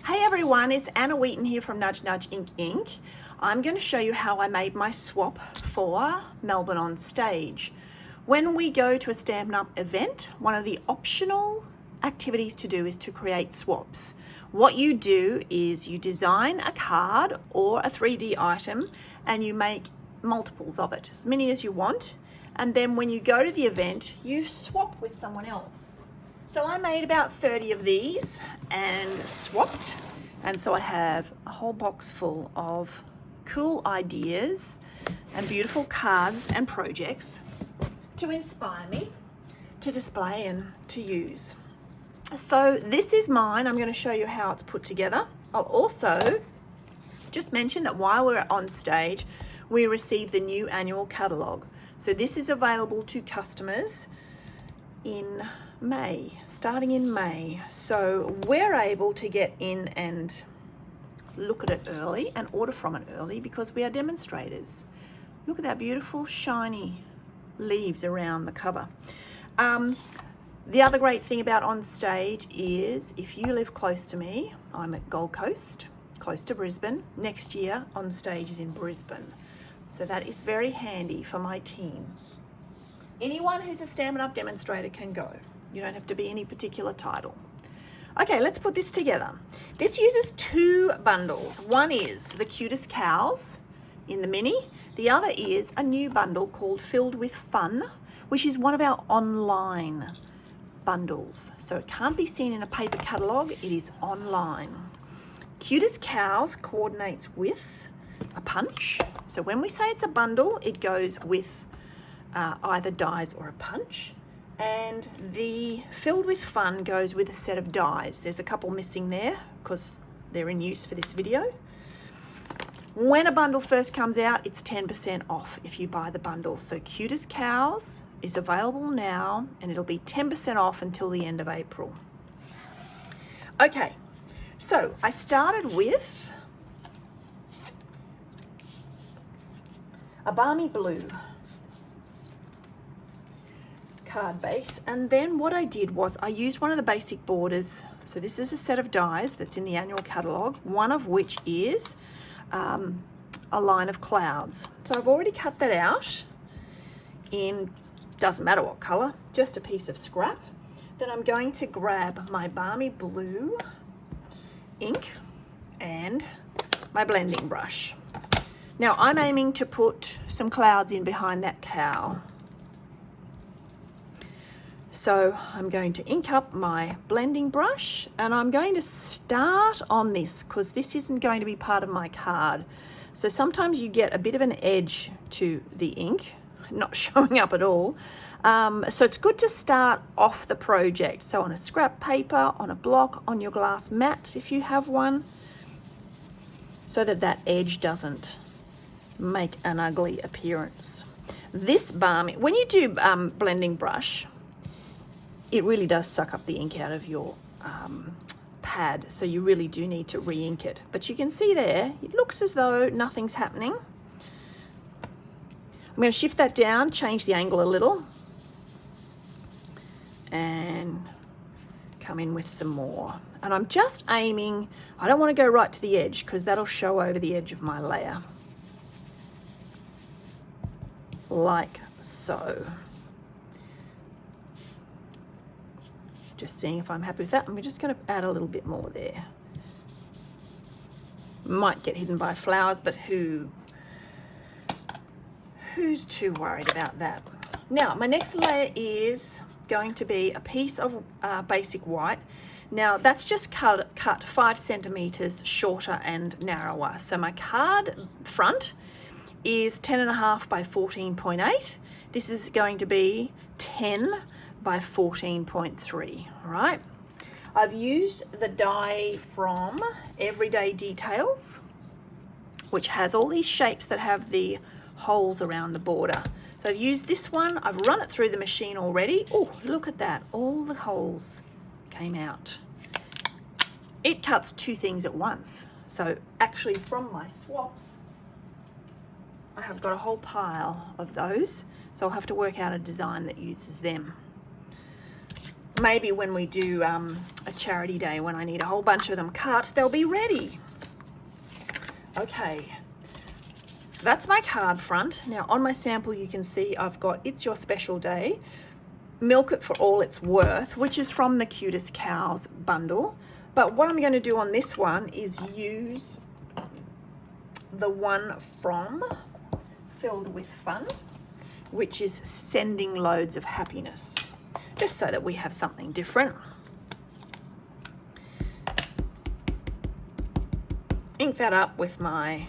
Hey everyone, it's Anna Wheaton here from Nudge Nudge Ink Ink. I'm going to show you how I made my swap for Melbourne Onstage. When we go to a Stampin' Up event, one of the optional activities to do is to create swaps. What you do is you design a card or a 3D item and you make multiples of it, as many as you want, and then when you go to the event, you swap with someone else. So I made about 30 of these and swapped, and so I have a whole box full of cool ideas and beautiful cards and projects to inspire me to display and to use. So this is mine. I'm going to show you how it's put together. I'll also just mention that while we're on stage, we receive the new annual catalogue. So this is available to customers in May, starting in May. So we're able to get in and look at it early and order from it early because we are demonstrators. Look at that beautiful shiny leaves around the cover. The other great thing about Onstage is if you live close to me, I'm at Gold Coast, close to Brisbane. Next year, Onstage is in Brisbane. So that is very handy for my team. Anyone who's a Stampin' Up demonstrator can go. You don't have to be any particular title. Okay, let's put this together. This uses two bundles. One is the Cutest Cows in the mini. The other is a new bundle called Filled with Fun, which is one of our online bundles. So it can't be seen in a paper catalogue, it is online. Cutest Cows coordinates with a punch. So when we say it's a bundle, it goes with either dies or a punch. And the Filled with Fun goes with a set of dies. There's a couple missing there because they're in use for this video. When a bundle first comes out, it's 10% off if you buy the bundle. So Cutest Cows is available now and it'll be 10% off until the end of April. Okay, so I started with a balmy blue card base, and then what I did was I used one of the basic borders. So this is a set of dies that's in the annual catalogue, one of which is a line of clouds. So I've already cut that out in, doesn't matter what colour, just a piece of scrap. Then I'm going to grab my balmy blue ink and my blending brush. Now I'm aiming to put some clouds in behind that cow. So I'm going to ink up my blending brush and I'm going to start on this because this isn't going to be part of my card. So sometimes you get a bit of an edge to the ink, not showing up at all. So it's good to start off the project. So on a scrap paper, on a block, on your glass mat if you have one, so that that edge doesn't make an ugly appearance. This balm, when you do blending brush, it really does suck up the ink out of your pad, so you really do need to re-ink it. But you can see there, it looks as though nothing's happening. I'm going to shift that down, change the angle a little, and come in with some more. And I'm just aiming, I don't want to go right to the edge because that'll show over the edge of my layer. Like so. Just seeing if I'm happy with that. I'm just going to add a little bit more there. Might get hidden by flowers, but who's too worried about that? Now, my next layer is going to be a piece of basic white. Now, that's just cut 5 centimeters shorter and narrower. So my card front is 10.5 by 14.8. This is going to be 10 by 14.3, right? I've used the die from Everyday Details, which has all these shapes that have the holes around the border. So I've used this one, I've run it through the machine already. Oh, look at that, all the holes came out. It cuts two things at once. So actually from my swaps, I have got a whole pile of those. So I'll have to work out a design that uses them. maybe when we do a charity day, when I need a whole bunch of them cut, they'll be ready. Okay, that's my card front. Now on my sample you can see I've got It's Your Special Day, Milk It for All It's Worth, which is from the Cutest Cows Bundle. But what I'm going to do on this one is use the one from Filled with Fun, which is Sending Loads of Happiness, just so that we have something different. Ink that up with my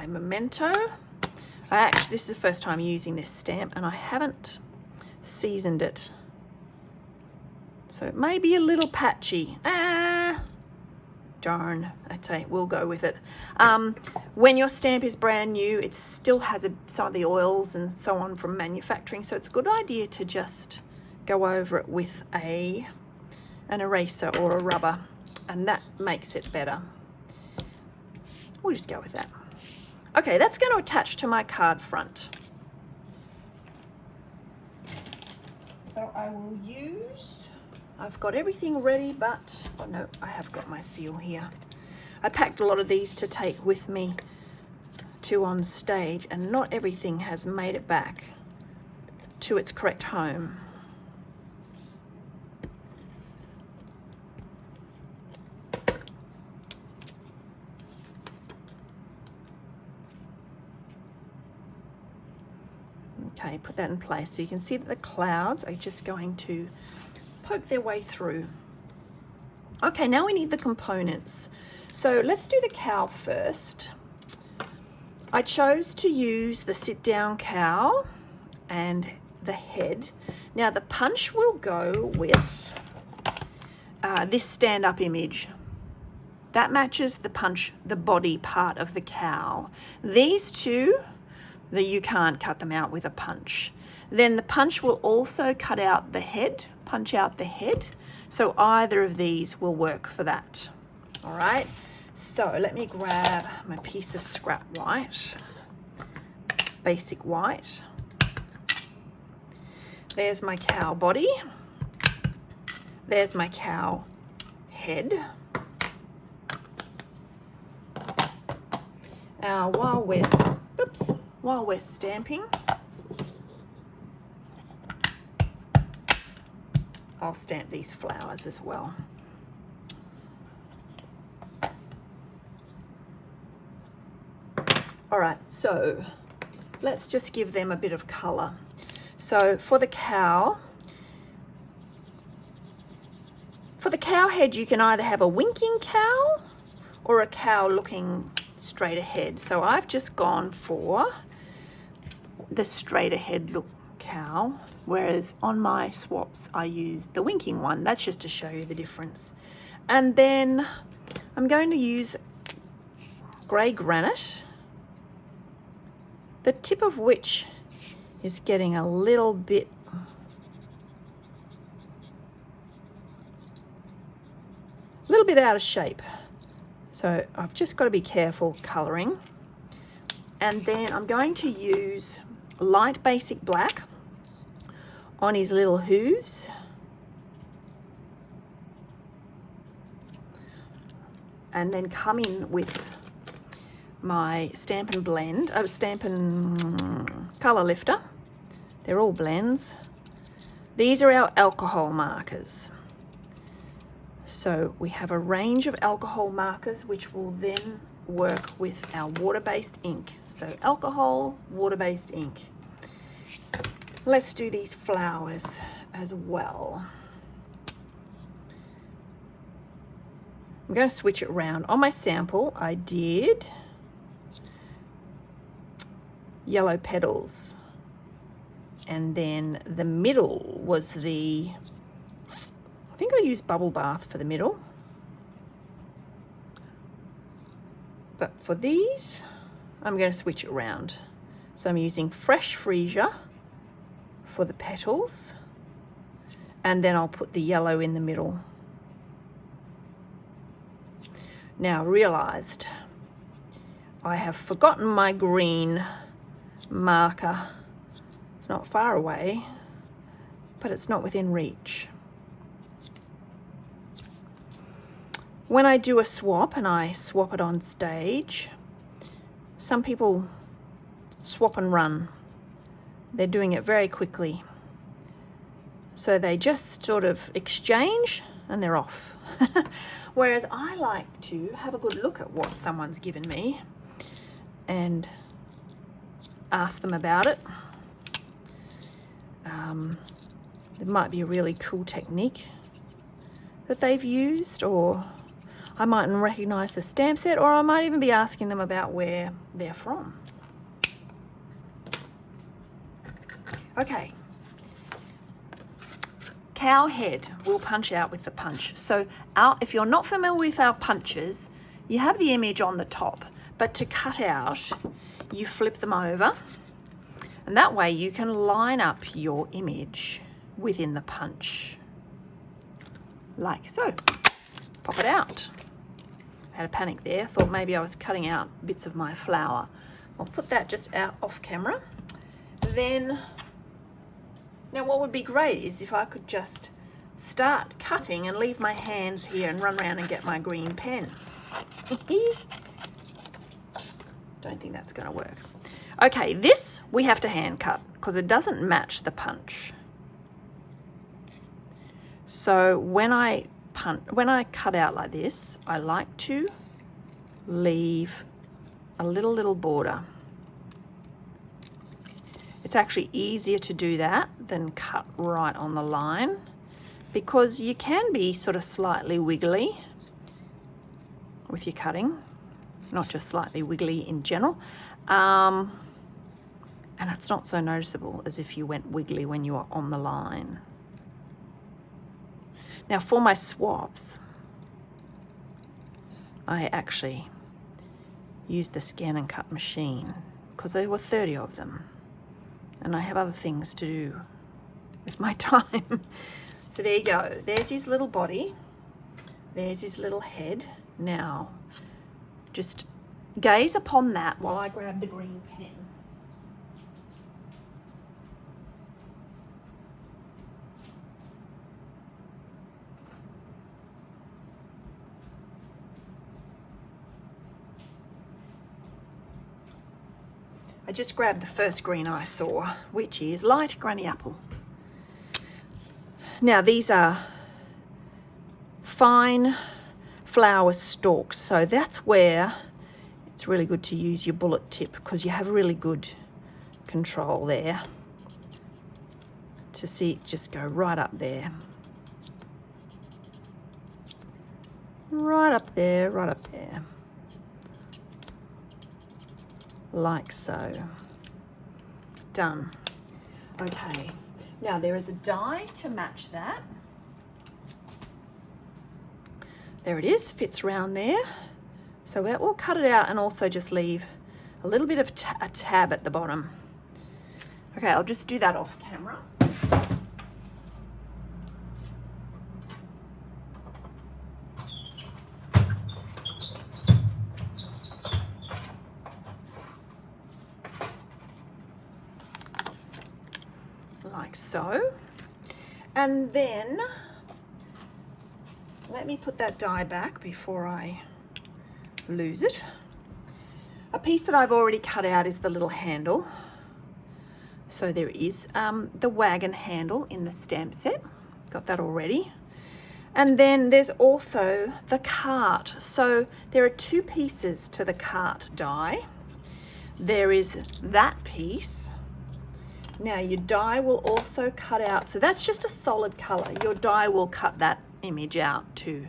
memento. This is the first time using this stamp and I haven't seasoned it, so it may be a little patchy. Darn. Okay, we'll go with it. When your stamp is brand new, it still has some of the oils and so on from manufacturing, so it's a good idea to just go over it with an eraser or a rubber, and that makes it better. We'll just go with that. Okay, that's going to attach to my card front. So I will use, I've got everything ready, but oh no, I have got my seal here. I packed a lot of these to take with me to Onstage, and not everything has made it back to its correct home. Okay, put that in place. So you can see that the clouds are just going to poke their way through. Okay, now we need the components. So let's do the cow first. I chose to use the sit-down cow and the head. Now the punch will go with this stand-up image. That matches the punch, the body part of the cow. These two, that you can't cut them out with a punch. Then the punch will also cut out the head, punch out the head. So either of these will work for that. All right, so let me grab my piece of scrap white, basic white. There's my cow body. There's my cow head. Now while we're stamping, I'll stamp these flowers as well. All right, so let's just give them a bit of color. So for the cow head, you can either have a winking cow or a cow looking straight ahead. So I've just gone for the straight ahead look cow, whereas on my swaps I used the winking one. That's just to show you the difference. And then I'm going to use grey granite, the tip of which is getting a little bit out of shape. So I've just got to be careful colouring. And then I'm going to use light basic black on his little hooves. And then come in with my Stampin' blend, Stampin' colour lifter. They're all blends. These are our alcohol markers. So we have a range of alcohol markers which will then work with our water-based ink. So alcohol, water-based ink. Let's do these flowers as well. I'm going to switch it around. On my sample, I did yellow petals. And then the middle was I think I used bubble bath for the middle. But for these, I'm going to switch it around. So I'm using fresh freesia for the petals, and then I'll put the yellow in the middle. Now realized I have forgotten my green marker It's not far away, but it's not within reach. When I do a swap and I swap it on stage, some people swap and run. They're doing it very quickly. So they just sort of exchange and they're off. Whereas I like to have a good look at what someone's given me and ask them about it. It might be a really cool technique that they've used, or I mightn't recognize the stamp set, or I might even be asking them about where they're from. Okay. Cow head will punch out with the punch. So if you're not familiar with our punches, you have the image on the top, but to cut out, you flip them over, and that way you can line up your image within the punch, like so. Pop it out. I had a panic there, thought maybe I was cutting out bits of my flower. I'll put that just out off camera. Then, now what would be great is if I could just start cutting and leave my hands here and run around and get my green pen. Don't think that's going to work. Okay, this we have to hand cut because it doesn't match the punch. So when I cut out like this, I like to leave a little border. It's actually easier to do that than cut right on the line, because you can be sort of slightly wiggly with your cutting, not just slightly wiggly in general. And it's not so noticeable as if you went wiggly when you are on the line. Now for my swaps, I actually used the scan and cut machine because there were 30 of them and I have other things to do with my time. So there you go. There's his little body. There's his little head. Now, just gaze upon that while I grab the green pen. I just grabbed the first green I saw, which is light granny apple. Now these are fine flower stalks, so that's where it's really good to use your bullet tip, because you have really good control there to see it just go right up there. Right up there, right up there. Like so. Done. Okay, now there is a die to match that. There it is, fits around there. So we'll cut it out and also just leave a little bit of a tab at the bottom. Okay, I'll just do that off camera. Like so. And then let me put that die back before I lose it. A piece that I've already cut out is the little handle. So there is the wagon handle in the stamp set. Got that already. And then there's also the cart. So there are two pieces to the cart die. There is that piece. Now your die will also cut out, so that's just a solid color. Your die will cut that image out too,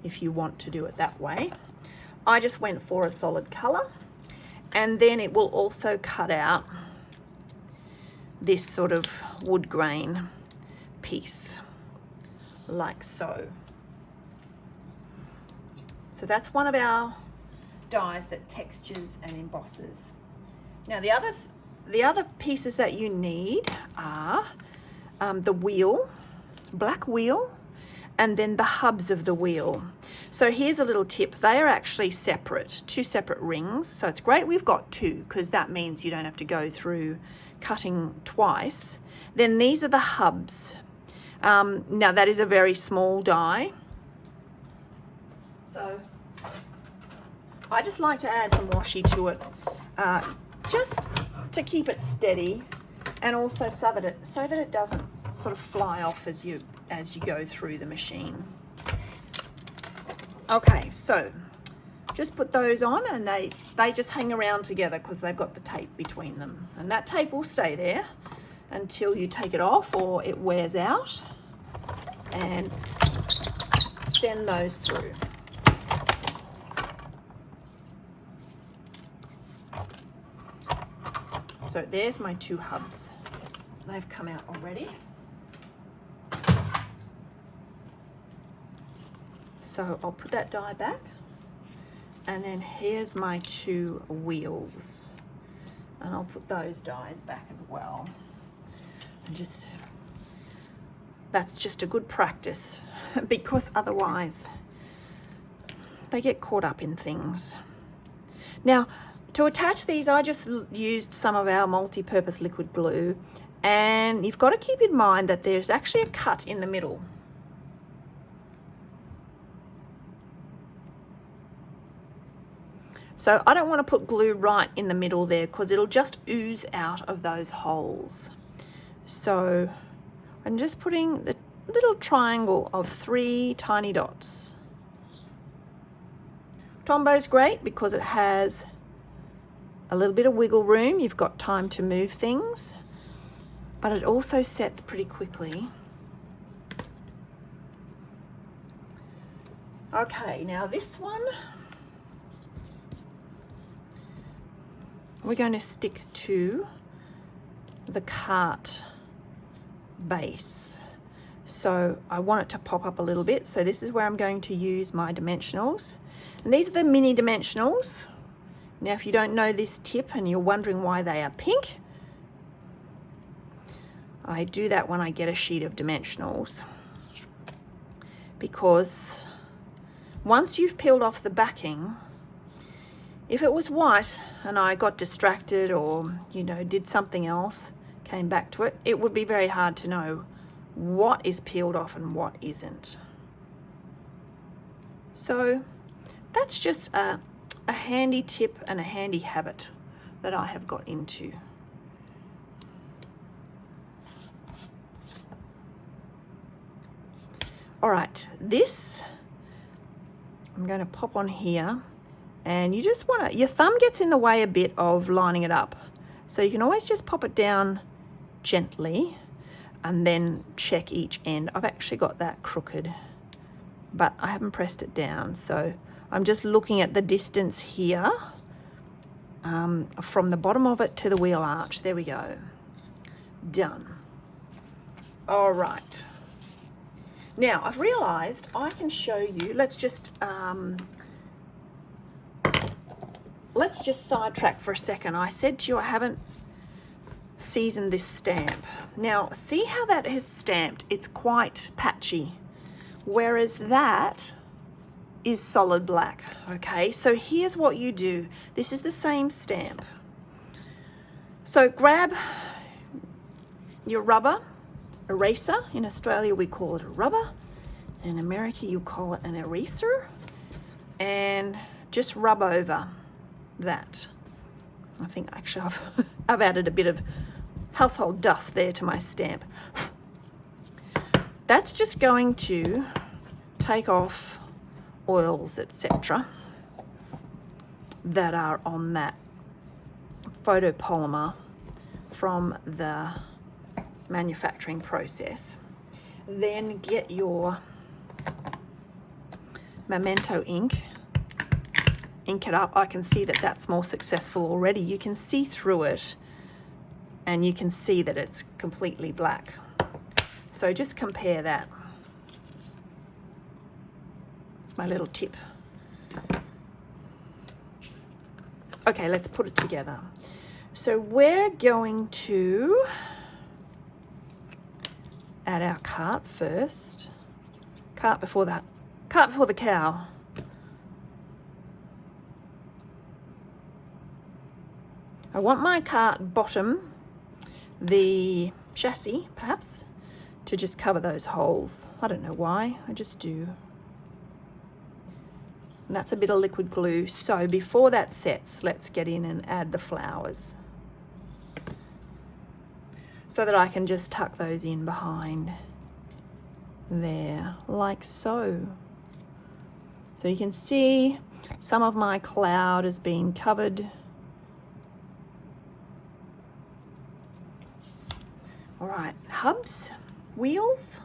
if you want to do it that way. I just went for a solid color, and then it will also cut out this sort of wood grain piece, like so. So that's one of our dies that textures and embosses. Now the other pieces that you need are the wheel, black wheel, and then the hubs of the wheel. So here's a little tip. They are actually separate, two separate rings. So it's great we've got two, because that means you don't have to go through cutting twice, then these are the hubs. Now that is a very small die, so I just like to add some washi to it, just to keep it steady, and also so that it doesn't sort of fly off as you go through the machine. Okay, so just put those on, and they just hang around together because they've got the tape between them, and that tape will stay there until you take it off or it wears out, and send those through. So there's my 2 hubs. They've come out already. So I'll put that die back, and then here's my 2 wheels, and I'll put those dies back as well. And that's just a good practice, because otherwise they get caught up in things. Now, to attach these, I just used some of our multi-purpose liquid glue, and you've got to keep in mind that there's actually a cut in the middle. So I don't want to put glue right in the middle there, because it'll just ooze out of those holes. So I'm just putting the little triangle of 3 tiny dots. Tombo's great because it has a little bit of wiggle room. You've got time to move things, but it also sets pretty quickly. Okay, now this one, we're going to stick to the cart base. So I want it to pop up a little bit. So this is where I'm going to use my dimensionals. And these are the mini dimensionals. Now, if you don't know this tip and you're wondering why they are pink, I do that when I get a sheet of dimensionals. Because once you've peeled off the backing, if it was white and I got distracted or, you know, did something else, came back to it, it would be very hard to know what is peeled off and what isn't. So that's just a handy tip and a handy habit that I have got into. All right, this I'm going to pop on here, and you just want to, your thumb gets in the way a bit of lining it up, so you can always just pop it down gently and then check each end. I've actually got that crooked, but I haven't pressed it down, so I'm just looking at the distance here from the bottom of it to the wheel arch. There we go. Done. All right. Now, I've realized I can show you, let's just sidetrack for a second. I said to you I haven't seasoned this stamp. Now, see how that is stamped? It's quite patchy, whereas that is solid black. Okay, so here's what you do. This is the same stamp. So grab your rubber eraser. In Australia we call it a rubber, in America you call it an eraser, and just rub over that. I think actually I've added a bit of household dust there to my stamp. That's just going to take off oils, etc., that are on that photopolymer from the manufacturing process. Then get your Memento ink, ink it up. I can see that that's more successful already. You can see through it and you can see that it's completely black. So just compare that. It's my little tip. Okay, let's put it together. So we're going to add our cart first. Cart before the cow. I want my cart bottom the chassis, perhaps, to just cover those holes. I don't know why, I just do. And that's a bit of liquid glue. So before that sets, let's get in and add the flowers, so that I can just tuck those in behind there, like so. So you can see some of my cloud has been covered. All right, hubs, wheels.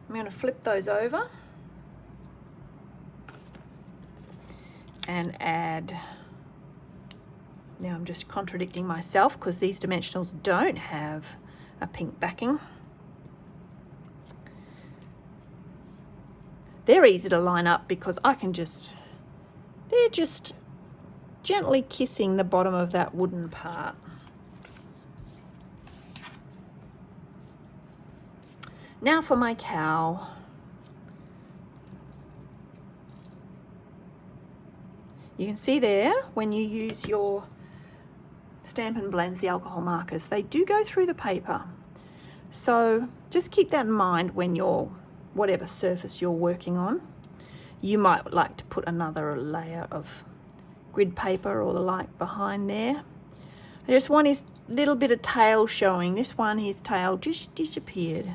I'm going to flip those over and add. Now I'm just contradicting myself because these dimensionals don't have a pink backing. They're easy to line up because I can just, they're just gently kissing the bottom of that wooden part. Now for my cow. You can see there, when you use your Stampin' blends, the alcohol markers, they do go through the paper. So just keep that in mind when you're, whatever surface you're working on. You might like to put another layer of grid paper or the like behind there. I just want his little bit of tail showing. This one, his tail just disappeared.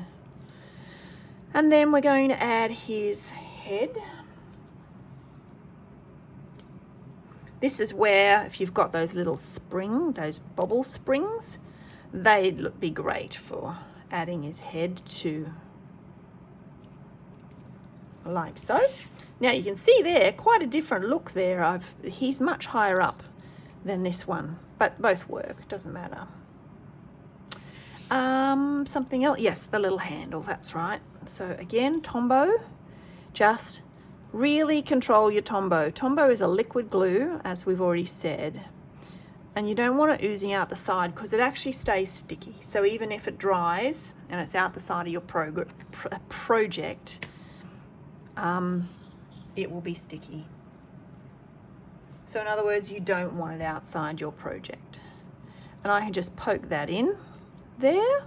And then we're going to add his head. This is where, if you've got those little those bobble springs, they'd be great for adding his head to, like so. Now you can see there, quite a different look there. He's much higher up than this one, but both work, doesn't matter. Something else, yes, the little handle, that's right. So again, Tombow, just really control your Tombow. Tombow is a liquid glue, as we've already said, and you don't want it oozing out the side because it actually stays sticky. So even if it dries and it's out the side of your project, it will be sticky. So in other words, you don't want it outside your project. And I can just poke that in there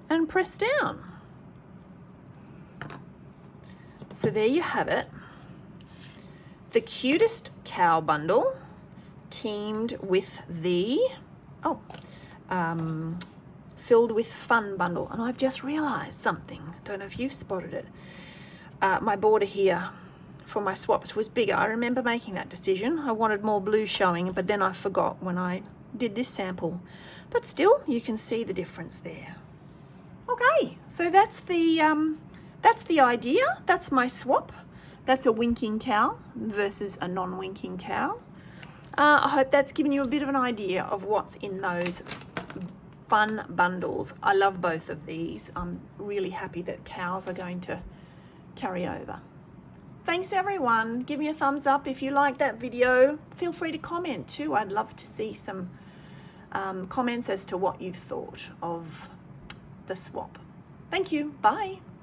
and press down. So there you have it. The Cutest Cow Bundle teamed with the Filled with Fun Bundle. And I've just realized something. Don't know if you've spotted it. My border here for my swaps was bigger. I remember making that decision. I wanted more blue showing, but then I forgot when I did this sample. But still, you can see the difference there. Okay, so that's the idea. That's my swap. That's a winking cow versus a non-winking cow. I hope that's given you a bit of an idea of what's in those fun bundles. I love both of these. I'm really happy that cows are going to carry over. Thanks everyone. Give me a thumbs up if you like that video. Feel free to comment too. I'd love to see some comments as to what you've thought of the swap. Thank you. Bye.